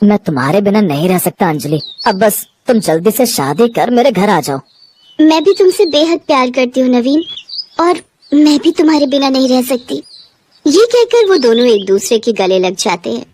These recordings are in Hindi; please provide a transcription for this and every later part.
मैं तुम्हारे बिना नहीं रह सकता अंजलि। अब बस तुम जल्दी से शादी कर मेरे घर आ जाओ। मैं भी तुमसे बेहद प्यार करती हूँ नवीन, और मैं भी तुम्हारे बिना नहीं रह सकती। ये कहकर वो दोनों एक दूसरे के गले लग जाते हैं।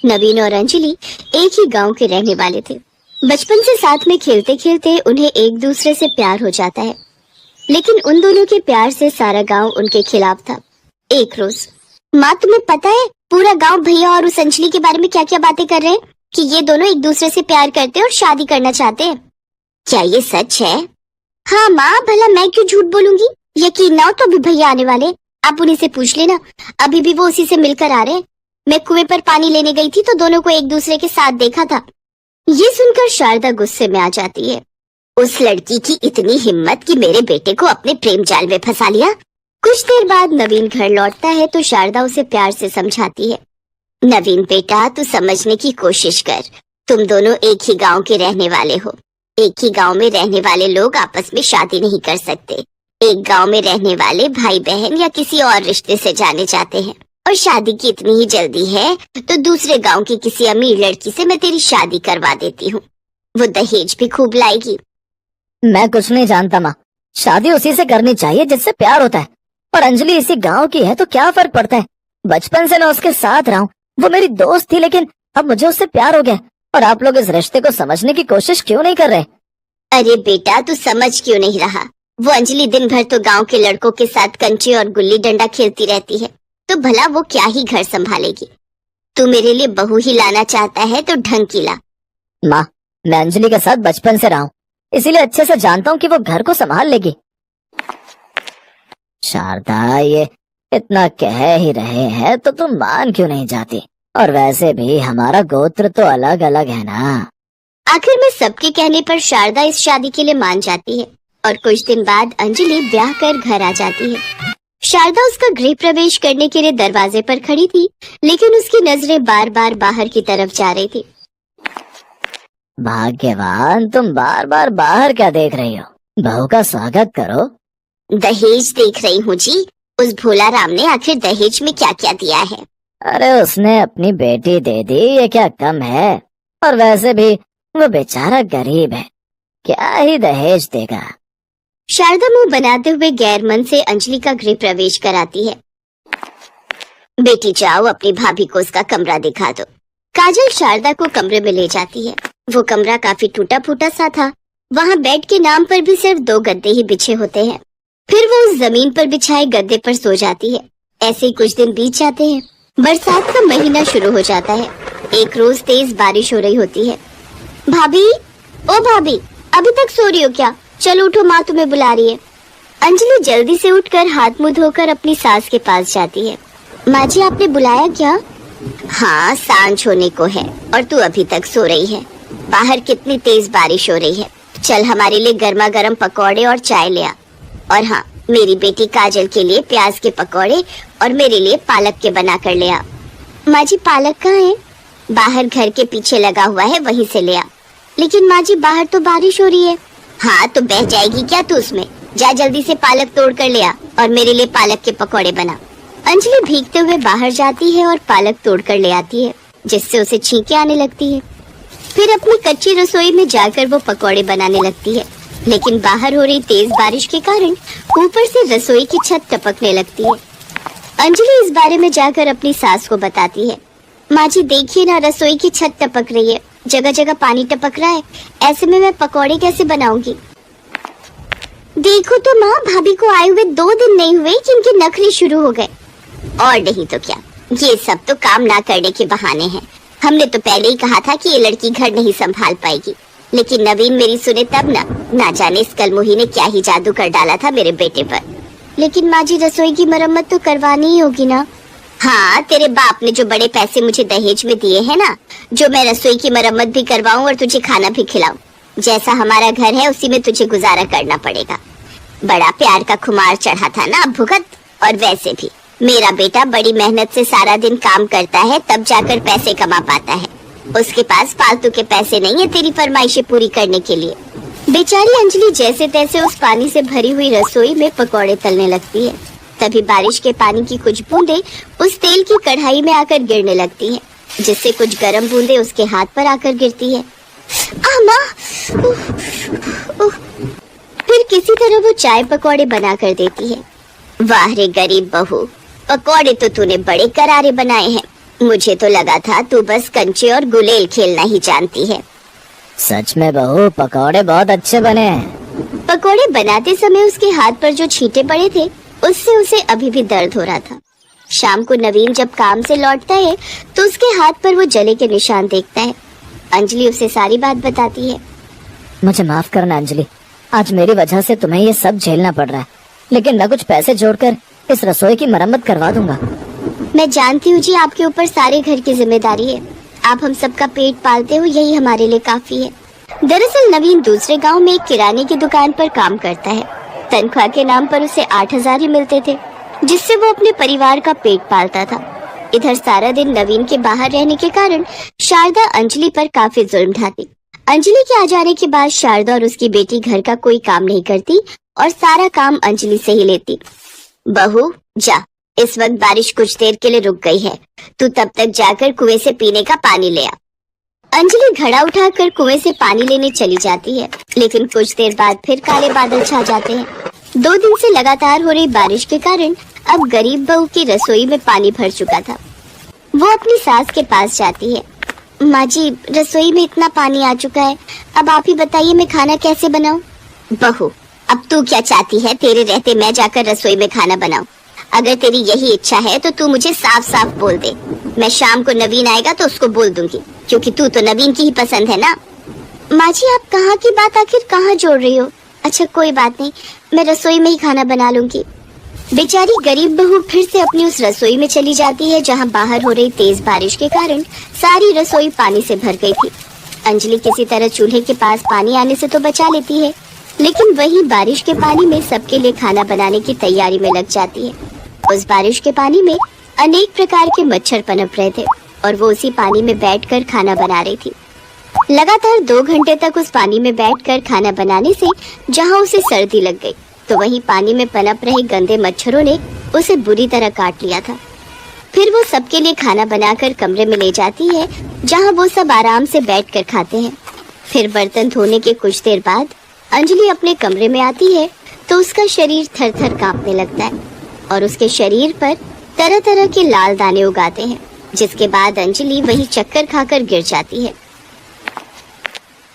नवीन और अंजलि एक ही गांव के रहने वाले थे। बचपन से साथ में खेलते खेलते उन्हें एक दूसरे से प्यार हो जाता है, लेकिन उन दोनों के प्यार से सारा गांव उनके खिलाफ था। एक रोज, माँ तुम्हें पता है पूरा गांव भैया और उस अंजलि के बारे में क्या क्या बातें कर रहे हैं कि ये दोनों एक दूसरे से प्यार करते हैं और शादी करना चाहते हैं। क्या ये सच है? हाँ माँ, भला मैं क्यों झूठ बोलूंगी। यकीन ना हो तो अभी भैया आने वाले, आप उन्हीं से पूछ लेना। अभी भी वो उसी से मिलकर आ रहे हैं। मैं कुएं पर पानी लेने गई थी तो दोनों को एक दूसरे के साथ देखा था। ये सुनकर शारदा गुस्से में आ जाती है। उस लड़की की इतनी हिम्मत कि मेरे बेटे को अपने प्रेम जाल में फंसा लिया। कुछ देर बाद नवीन घर लौटता है तो शारदा उसे प्यार से समझाती है। नवीन बेटा, तू समझने की कोशिश कर। तुम दोनों एक ही गांव के रहने वाले हो। एक ही गांव में रहने वाले लोग आपस में शादी नहीं कर सकते। एक गांव में रहने वाले भाई बहन या किसी और रिश्ते से जाने जाते हैं, और शादी की इतनी ही जल्दी है तो दूसरे गांव की किसी अमीर लड़की से मैं तेरी शादी करवा देती हूँ। वो दहेज भी खूब लाएगी। मैं कुछ नहीं जानता माँ, शादी उसी से करनी चाहिए जिससे प्यार होता है। और अंजलि इसी गांव की है तो क्या फर्क पड़ता है। बचपन से मैं उसके साथ रहा हूँ, वो मेरी दोस्त थी, लेकिन अब मुझे उससे प्यार हो गया। और आप लोग इस रिश्ते को समझने की कोशिश क्यों नहीं कर रहे? अरे बेटा, तू समझ क्यों नहीं रहा? वो अंजलि दिन भर तो गांव के लड़कों के साथ कंचे और गुल्ली डंडा खेलती रहती है, तो भला वो क्या ही घर संभालेगी। तू मेरे लिए बहू ही लाना चाहता है तो ढंग की ला। माँ, मैं अंजलि के साथ बचपन से रहा हूँ, इसीलिए अच्छे से जानता हूँ कि वो घर को संभाल लेगी। शारदा, ये इतना कह ही रहे हैं तो तुम मान क्यों नहीं जाती? और वैसे भी हमारा गोत्र तो अलग अलग है ना। आखिर में सबके कहने पर शारदा इस शादी के लिए मान जाती है, और कुछ दिन बाद अंजलि ब्याह कर घर आ जाती है। शारदा उसका गृह प्रवेश करने के लिए दरवाजे पर खड़ी थी, लेकिन उसकी नजरें बार बार बाहर की तरफ जा रही थी। भाग्यवान, तुम बार बार बाहर क्या देख रही हो? बहू का स्वागत करो। दहेज देख रही हूँ जी। उस भोला राम ने आखिर दहेज में क्या क्या दिया है? अरे उसने अपनी बेटी दे दी, ये क्या कम है? और वैसे भी वो बेचारा गरीब है, क्या ही दहेज देगा। शारदा मुंह बनाते हुए गैर मन से अंजलि का गृह प्रवेश कराती है। बेटी जाओ, अपनी भाभी को उसका कमरा दिखा दो। काजल शारदा को कमरे में ले जाती है। वो कमरा काफी टूटा फूटा सा था। वहाँ बेड के नाम पर भी सिर्फ 2 गद्दे ही बिछे होते हैं। फिर वो उस जमीन पर बिछाए गद्दे पर सो जाती है। ऐसे ही कुछ दिन बीत जाते हैं। बरसात का महीना शुरू हो जाता है। एक रोज तेज बारिश हो रही होती है। भाभी, ओ भाभी, अभी तक सो रही हो क्या? चलो उठो, माँ तुम्हें बुला रही है। अंजलि जल्दी से उठकर हाथ मुंह धोकर अपनी सास के पास जाती है। माँ जी, आपने बुलाया क्या? हाँ, सांझ होने को है और तू अभी तक सो रही है। बाहर कितनी तेज बारिश हो रही है। चल हमारे लिए गर्मा गर्म पकौड़े और चाय ले आ। और हाँ, मेरी बेटी काजल के लिए प्याज के पकौड़े और मेरे लिए पालक के बना कर ले आ। माँ जी, पालक कहाँ है? बाहर घर के पीछे लगा हुआ है, वहीं से ले आ। लेकिन माँ जी, बाहर तो बारिश हो रही है। हाँ, तो बह जाएगी क्या तू उसमें? जा जल्दी से पालक तोड़ कर ले आ और मेरे लिए पालक के पकौड़े बना। अंजलि भीगते हुए बाहर जाती है और पालक तोड़ कर ले आती है, जिससे उसे छींकें आने लगती है। फिर अपनी कच्ची रसोई में जाकर वो पकौड़े बनाने लगती है, लेकिन बाहर हो रही तेज बारिश के कारण ऊपर से रसोई की छत टपकने लगती है। अंजलि इस बारे में जाकर अपनी सास को बताती है। माँ जी देखिए ना, रसोई की छत टपक रही है, जगह जगह पानी टपक रहा है। ऐसे में मैं पकौड़े कैसे बनाऊंगी? देखो तो माँ, भाभी को आए हुए 2 दिन नहीं हुए कि इनके नखरे शुरू हो गए। और नहीं तो क्या, ये सब तो काम ना करने के बहाने हैं। हमने तो पहले ही कहा था कि ये लड़की घर नहीं संभाल पाएगी, लेकिन नवीन मेरी सुने तब ना जाने इस कलमुही ने क्या ही जादू कर डाला था मेरे बेटे पर। लेकिन माँ जी, रसोई की मरम्मत तो करवानी ही होगी ना? हाँ, तेरे बाप ने जो बड़े पैसे मुझे दहेज में दिए हैं ना, जो मैं रसोई की मरम्मत भी करवाऊं और तुझे खाना भी खिलाऊं। जैसा हमारा घर है उसी में तुझे गुजारा करना पड़ेगा। बड़ा प्यार का खुमार चढ़ा था ना, अब भुगत। और वैसे भी मेरा बेटा बड़ी मेहनत से सारा दिन काम करता है, तब जाकर पैसे कमा पाता है। उसके पास फालतू के पैसे नहीं है तेरी फरमाइशें पूरी करने के लिए। बेचारी अंजलि जैसे तैसे उस पानी से भरी हुई रसोई में पकौड़े तलने लगती है। तभी बारिश के पानी की कुछ बूंदें उस तेल की कढ़ाई में आकर गिरने लगती हैं। जिससे कुछ गर्म बूंदें उसके हाथ पर आकर गिरती है। माँ! फिर किसी तरह वो चाय पकौड़े बना कर देती है। वाह रे गरीब बहू, पकौड़े तो तूने बड़े करारे बनाए हैं। मुझे तो लगा था तू बस कंचे और गुलेल खेलना ही जानती है। सच में बहू, पकौड़े बहुत अच्छे बने हैं। पकौड़े बनाते समय उसके हाथ पर जो छींटे पड़े थे, उससे उसे अभी भी दर्द हो रहा था। शाम को नवीन जब काम से लौटता है तो उसके हाथ पर वो जले के निशान देखता है। अंजलि उसे सारी बात बताती है। मुझे माफ करना अंजलि, आज मेरी वजह से तुम्हें ये सब झेलना पड़ रहा है, लेकिन मैं कुछ पैसे जोड़कर इस रसोई की मरम्मत करवा दूंगा। मैं जानती हूँ जी, आपके ऊपर सारे घर की जिम्मेदारी है। आप हम सबका पेट पालते हो, यही हमारे लिए काफी है। दरअसल नवीन दूसरे गांव में एक किराने की दुकान पर काम करता है। तनख्वाह के नाम पर उसे 8,000 ही मिलते थे, जिससे वो अपने परिवार का पेट पालता था। इधर सारा दिन नवीन के बाहर रहने के कारण शारदा अंजलि पर काफी जुल्म ढाती। अंजलि के आ जाने के बाद शारदा और उसकी बेटी घर का कोई काम नहीं करती और सारा काम अंजलि से ही लेती। बहू जा, इस वक्त बारिश कुछ देर के लिए रुक गई है, तू तब तक जाकर कुएं से पीने का पानी ले आ। अंजलि घड़ा उठाकर कुएं से पानी लेने चली जाती है, लेकिन कुछ देर बाद फिर काले बादल छा जाते हैं। 2 दिन से लगातार हो रही बारिश के कारण अब गरीब बहू की रसोई में पानी भर चुका था। वो अपनी सास के पास जाती है। माँ जी, रसोई में इतना पानी आ चुका है, अब आप ही बताइए मैं खाना कैसे बनाऊं? बहू, अब तू क्या चाहती है तेरे रहते मैं जाकर रसोई में खाना बनाऊं? अगर तेरी यही इच्छा है तो तू मुझे साफ साफ बोल दे। मैं शाम को नवीन आएगा तो उसको बोल दूंगी, क्योंकि तू तो नवीन की ही पसंद है ना। माँ जी, आप कहाँ की बात आखिर कहाँ जोड़ रही हो? अच्छा कोई बात नहीं, मैं रसोई में ही खाना बना लूंगी। बेचारी गरीब बहू फिर से अपनी उस रसोई में चली जाती है जहाँ बाहर हो रही तेज बारिश के कारण सारी रसोई पानी से भर गई थी। अंजलि किसी तरह चूल्हे के पास पानी आने से तो बचा लेती है, लेकिन वही बारिश के पानी में सबके लिए खाना बनाने की तैयारी में लग जाती है। उस बारिश के पानी में अनेक प्रकार के मच्छर पनप रहे थे और वो उसी पानी में बैठकर खाना बना रही थी। लगातार 2 घंटे तक उस पानी में बैठकर खाना बनाने से जहाँ उसे सर्दी लग गई, तो वहीं पानी में पनप रहे गंदे मच्छरों ने उसे बुरी तरह काट लिया था। फिर वो सबके लिए खाना बनाकर कमरे में ले जाती है, जहाँ वो सब आराम से बैठकर खाते हैं। फिर बर्तन धोने के कुछ देर बाद अंजलि अपने कमरे में आती है तो उसका शरीर थर थर कांपने लगता है और उसके शरीर पर तरह तरह के लाल दाने उगाते हैं, जिसके बाद अंजलि वहीं चक्कर खाकर गिर जाती है।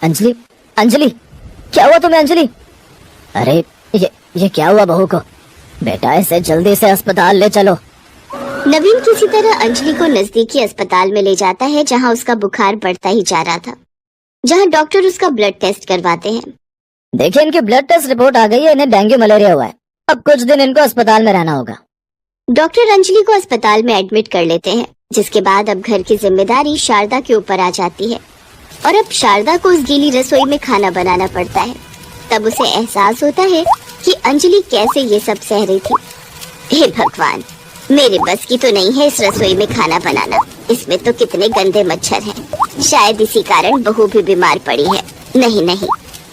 अंजलि, अंजलि, क्या हुआ तुम्हें अंजलि? अरे ये क्या हुआ बहू को? बेटा इसे जल्दी से अस्पताल ले चलो। नवीन किसी तरह अंजलि को नजदीकी अस्पताल में ले जाता है, जहां उसका बुखार बढ़ता ही जा रहा था, जहां डॉक्टर उसका ब्लड टेस्ट करवाते हैं। देखिए, इनकी ब्लड टेस्ट रिपोर्ट आ गई है, इन्हें डेंगू मलेरिया हुआ है। अब कुछ दिन इनको अस्पताल में रहना होगा। डॉक्टर अंजलि को अस्पताल में एडमिट कर लेते हैं, जिसके बाद अब घर की जिम्मेदारी शारदा के ऊपर आ जाती है और अब शारदा को उस गीली रसोई में खाना बनाना पड़ता है। तब उसे एहसास होता है कि अंजलि कैसे ये सब सह रही थी। हे भगवान, मेरे बस की तो नहीं है इस रसोई में खाना बनाना। इसमें तो कितने गंदे मच्छर हैं। शायद इसी कारण बहू भी बीमार पड़ी है। नहीं,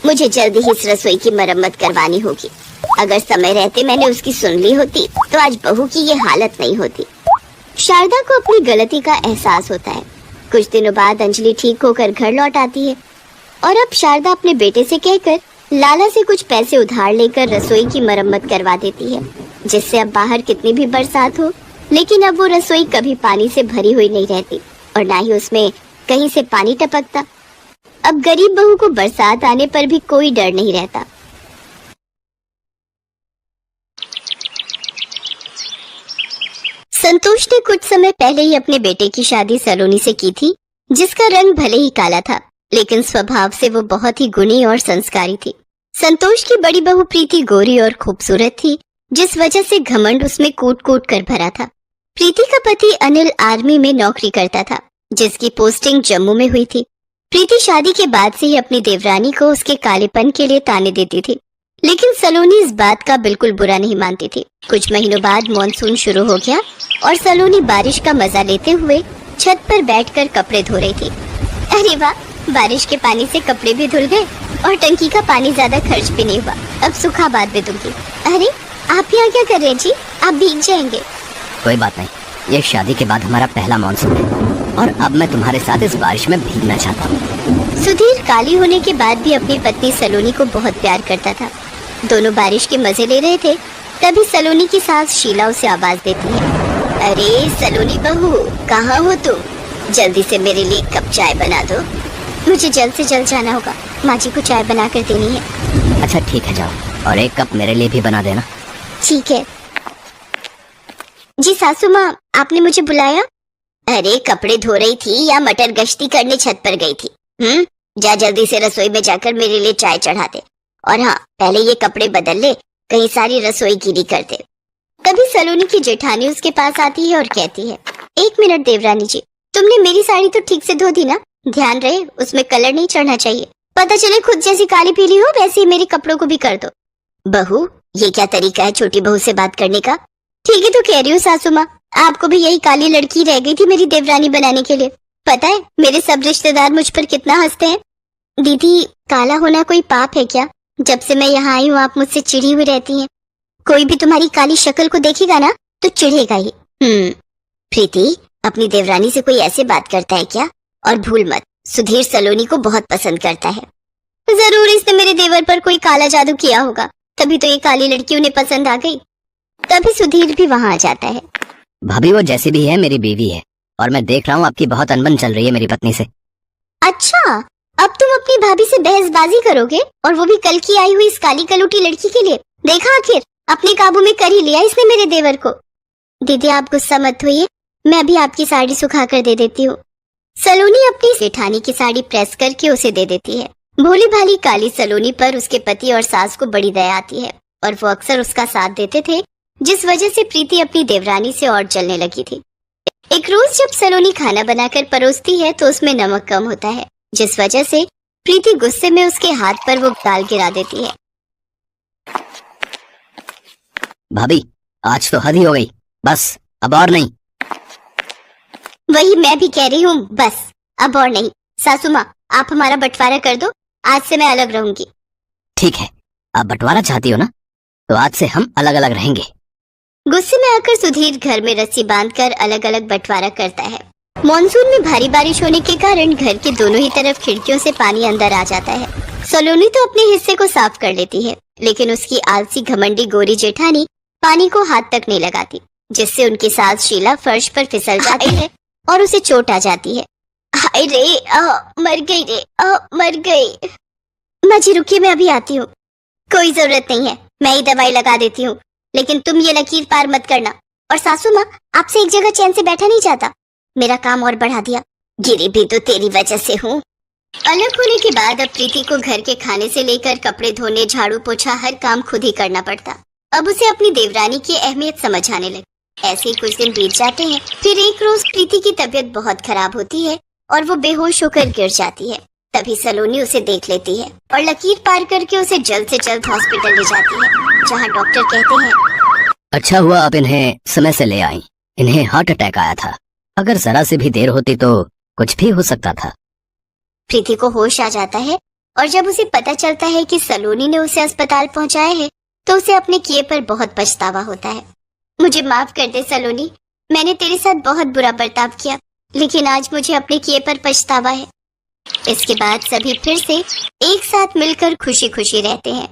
मुझे जल्दी ही इस रसोई की मरम्मत करवानी होगी। अगर समय रहते मैंने उसकी सुन ली होती तो आज बहू की ये हालत नहीं होती। शारदा को अपनी गलती का एहसास होता है। कुछ दिनों बाद अंजलि ठीक होकर घर लौट आती है और अब शारदा अपने बेटे से कहकर लाला से कुछ पैसे उधार लेकर रसोई की मरम्मत करवा देती है, जिससे अब बाहर कितनी भी बरसात हो, लेकिन अब वो रसोई कभी पानी से भरी हुई नहीं रहती और ना ही उसमें कहीं से पानी टपकता। अब गरीब बहू को बरसात आने पर भी कोई डर नहीं रहता। संतोष ने कुछ समय पहले ही अपने बेटे की शादी सलोनी से की थी, जिसका रंग भले ही काला था, लेकिन स्वभाव से वो बहुत ही गुणी और संस्कारी थी। संतोष की बड़ी बहू प्रीति गोरी और खूबसूरत थी, जिस वजह से घमंड उसमें कूट कूट कर भरा था। प्रीति का पति अनिल आर्मी में नौकरी करता था, जिसकी पोस्टिंग जम्मू में हुई थी। प्रीति शादी के बाद से ही अपनी देवरानी को उसके कालेपन के लिए ताने देती थी, लेकिन सलोनी इस बात का बिल्कुल बुरा नहीं मानती थी। कुछ महीनों बाद मॉनसून शुरू हो गया और सलोनी बारिश का मजा लेते हुए छत पर बैठकर कपड़े धो रही थी। अरे वाह, बारिश के पानी से कपड़े भी धुल गए और टंकी का पानी ज्यादा खर्च भी नहीं हुआ। अब सूखा बाद भी दूंगी। अरे आप यहाँ क्या कर रहे हैं जी? आप भीग जाएंगे। कोई बात नहीं, ये शादी के बाद हमारा पहला मॉनसून है। और अब मैं तुम्हारे साथ इस बारिश में भीगना चाहता हूँ। सुधीर काली होने के बाद भी अपनी पत्नी सलोनी को बहुत प्यार करता था। दोनों बारिश के मजे ले रहे थे, तभी सलोनी की सास शीला उसे आवाज देती है। अरे सलोनी बहू, कहाँ हो तुम? जल्दी से मेरे लिए एक कप चाय बना दो। मुझे जल्द से जल्द जाना होगा, माँ जी को चाय बना कर देनी है। अच्छा ठीक है, जाओ, और एक कप मेरे लिए भी बना देना। ठीक है जी। सासू माँ, आपने मुझे बुलाया? अरे कपड़े धो रही थी या मटर गश्ती करने छत पर गई थी? जा जल्दी से रसोई में जाकर मेरे लिए चाय चढ़ा दे। और हाँ, पहले ये कपड़े बदल ले, कहीं सारी रसोई गीली कर दे। तभी सलोनी की जेठानी उसके पास आती है और कहती है, 1 मिनट देवरानी जी, तुमने मेरी साड़ी तो ठीक से धो दी ना? ध्यान रहे उसमें कलर नहीं चढ़ना चाहिए। पता चले खुद जैसी काली पीली हो वैसे ही मेरे कपड़ों को भी कर दो। बहू, ये क्या तरीका है छोटी बहू से बात करने का? ठीक है तो कह रही हूँ सासू माँ, आपको भी यही काली लड़की रह गई थी मेरी देवरानी बनाने के लिए। पता है मेरे सब रिश्तेदार मुझ पर कितना हंसते हैं। दीदी, काला होना कोई पाप है क्या? जब से मैं यहाँ आई हूँ आप मुझसे चिढ़ी हुई रहती हैं। कोई भी तुम्हारी काली शक्ल को देखेगा ना तो चिढ़ेगा ही। प्रीति, अपनी देवरानी से कोई ऐसे बात करता है क्या? और भूल मत, सुधीर सलोनी को बहुत पसंद करता है। जरूर इसने मेरे देवर पर कोई काला जादू किया होगा, तभी तो ये काली लड़की उन्हें पसंद आ गई। तभी सुधीर भी वहाँ आ जाता है। भाभी, वो जैसी भी है मेरी बीवी है, और मैं देख रहा हूँ आपकी बहुत अनबन चल रही है मेरी पत्नी से। अच्छा, अब तुम अपनी भाभी से बहसबाजी करोगे, और वो भी कल की आई हुई इस काली कलूटी लड़की के लिए? देखा, आखिर अपने काबू में कर ही लिया इसने मेरे देवर को। दीदी आप गुस्सा मत होइए, मैं अभी आपकी साड़ी सुखा कर दे देती हूँ। सलोनी अपनी जेठानी की साड़ी प्रेस करके उसे दे देती है। भोली भाली काली सलोनी पर उसके पति और सास को बड़ी दया आती है, और वो अक्सर उसका साथ देते थे, जिस वजह से प्रीति अपनी देवरानी से और जलने लगी थी। एक रोज जब सलोनी खाना बनाकर परोसती है तो उसमें नमक कम होता है, जिस वजह से प्रीति गुस्से में उसके हाथ पर वो दाल गिरा देती है। भाभी, आज तो हद ही हो गई, बस अब और नहीं। वही मैं भी कह रही हूँ, बस अब और नहीं। सासू माँ, आप हमारा बंटवारा कर दो, आज से मैं अलग रहूंगी। ठीक है, आप बंटवारा चाहती हो ना, तो आज से हम अलग अलग रहेंगे। गुस्से में आकर सुधीर घर में रस्सी बांधकर अलग अलग बंटवारा करता है। मॉनसून में भारी बारिश होने के कारण घर के दोनों ही तरफ खिड़कियों से पानी अंदर आ जाता है। सलोनी तो अपने हिस्से को साफ कर लेती है, लेकिन उसकी आलसी घमंडी गोरी जेठानी पानी को हाथ तक नहीं लगाती, जिससे उनकी सास शीला फर्श पर फिसल जाती है और उसे चोट आ जाती है। हाय रे, मर गई रे, मर गई। माँ जी रुकिए, मैं अभी आती हूँ। कोई जरूरत नहीं है, मैं ही दवाई लगा देती हूँ, लेकिन तुम ये लकीर पार मत करना। और सासू माँ, आपसे एक जगह चैन से बैठा नहीं जाता, मेरा काम और बढ़ा दिया। गिरी भी तो तेरी वजह से हूँ। अलग होने के बाद अब प्रीति को घर के खाने से लेकर कपड़े धोने, झाड़ू पोछा हर काम खुद ही करना पड़ता। अब उसे अपनी देवरानी की अहमियत समझ आने लगी। ऐसे ही कुछ दिन बीत जाते हैं। फिर एक रोज प्रीति की तबीयत बहुत खराब होती है और वो बेहोश होकर गिर जाती है। तभी सलोनी उसे देख लेती है और लकीर पार करके उसे जल्द से जल्द हॉस्पिटल ले जाती है, जहाँ डॉक्टर कहते हैं, अच्छा हुआ आप इन्हें समय से ले आई, इन्हें हार्ट अटैक आया था, अगर जरा से भी देर होती तो कुछ भी हो सकता था। प्रीति को होश आ जाता है और जब उसे पता चलता है कि सलोनी ने उसे अस्पताल पहुंचाया है तो उसे अपने किए पर बहुत पछतावा होता है। मुझे माफ कर दे सलोनी, मैंने तेरे साथ बहुत बुरा बर्ताव किया, लेकिन आज मुझे अपने किए पर पछतावा है। इसके बाद सभी फिर से एक साथ मिलकर खुशी खुशी रहते हैं।